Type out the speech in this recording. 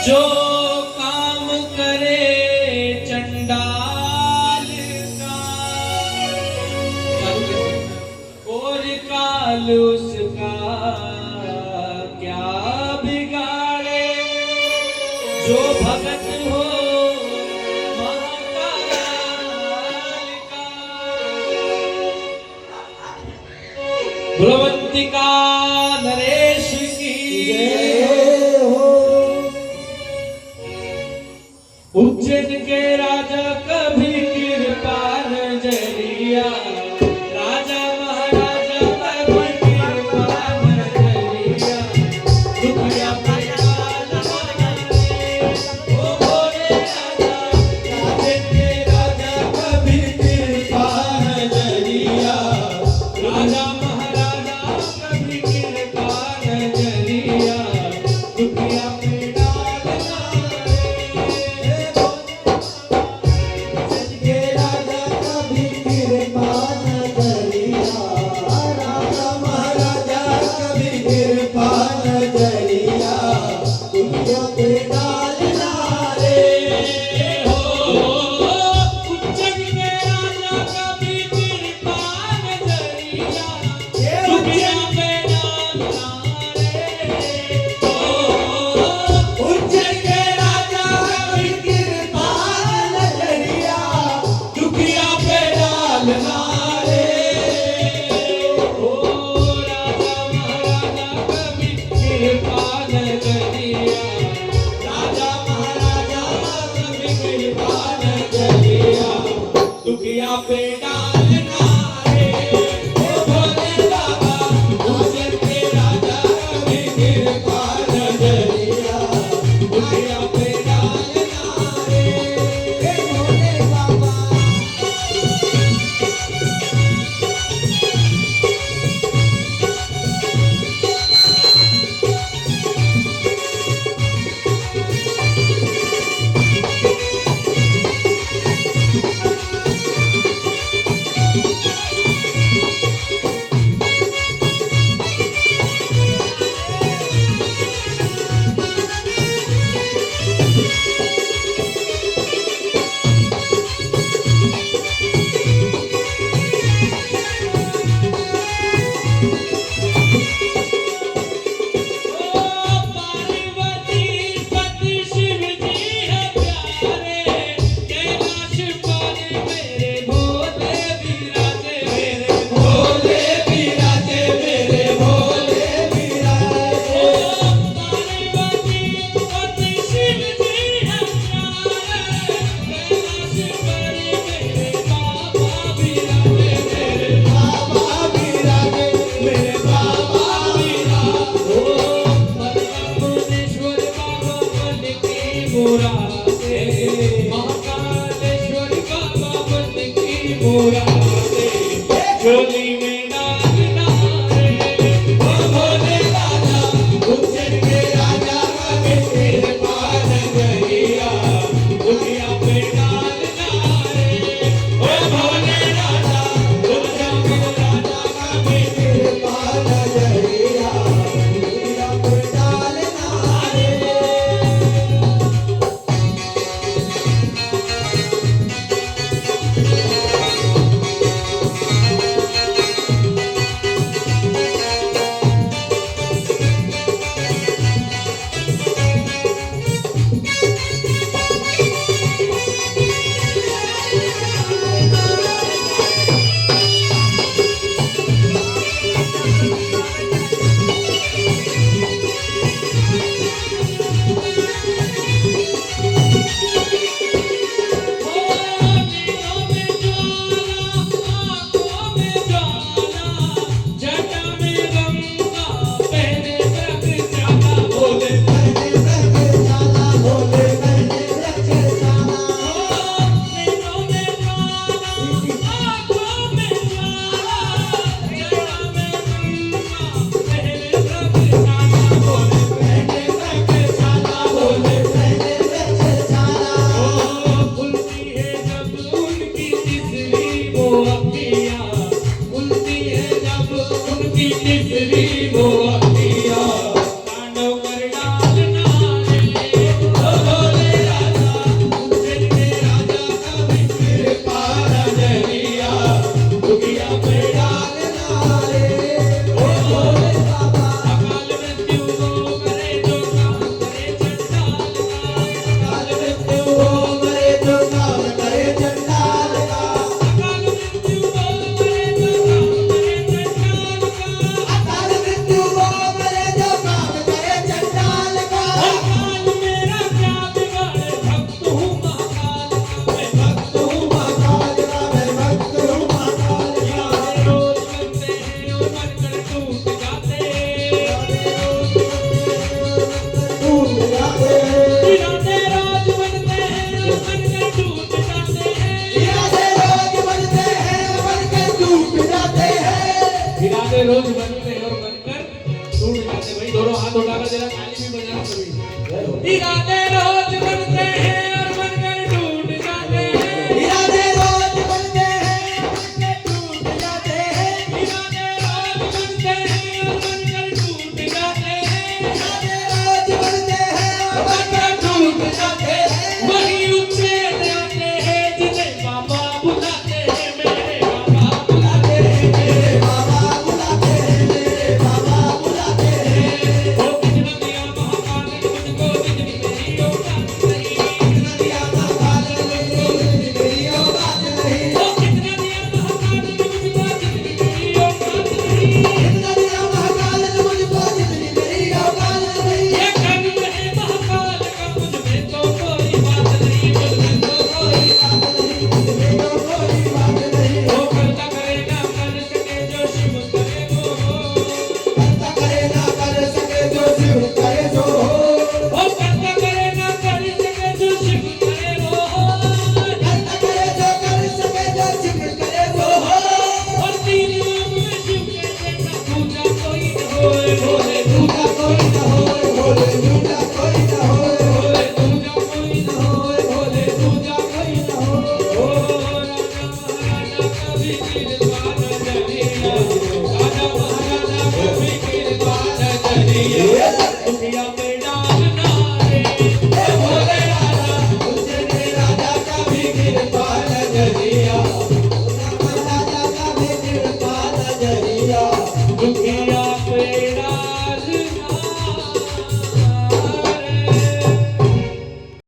जो काम करे चंडाल का और काल उसका क्या बिगाड़े। जो भगत हो महाकाल का। बलवंतिका नरेश की जय हो। उज्जैन के राजा कभी कृपा नजरिया। राजा महाराजा कभी कृपा नजरिया। दुखिया पैदान मारे ओ भोले राजा। उज्जैन के राजा कभी कृपा नजरिया। राजा महाराजा कभी कृपा नजरिया। दुखिया इरादे रोज बनते हैं और बनकर टूट जाते हैं। इरादे रोज बनते हैं बनकर टूट जाते हैं। इरादे रोज बनते हैं और बनकर टूट जाते हैं। इरादे रोज बनते हैं और बनकर टूट जाते हैं। वही उच्छेद आते हैं जिन्हें बाबा बुलाते हैं, मेरे बाबा बुलाते हैं, मेरे बाबा बुलाते हैं, मेरे बाबा बुलाते हैं। ओ कितना दिया महाकाल ने मुझको जितनी मेरी औकात नहीं। कितना दिया महाकाल ने मुझको जितनी मेरी औकात नहीं। ओ कितना दिया महाकाल ने मुझको जितनी मेरी औकात नहीं। कितना दिया महाकाल ने मुझको जितनी मेरी औकात नहीं। ये कर्म है महाकाल का, मुझ में तो कोई बात नहीं, मुझ में तो कोई बात नहीं, मुझमें तो कोई बात नहीं। वो करता करे ना कर सके जो शिव करे वो हो। करता करे ना कर सके जो शिव करे सो हो। वो करता करे ना कर सके जो शिव करे वो हो। करता करे जो कर सके जो शिव करे सो हो। और तीन लोग में शिव के जैसा पूजा कोई न होए।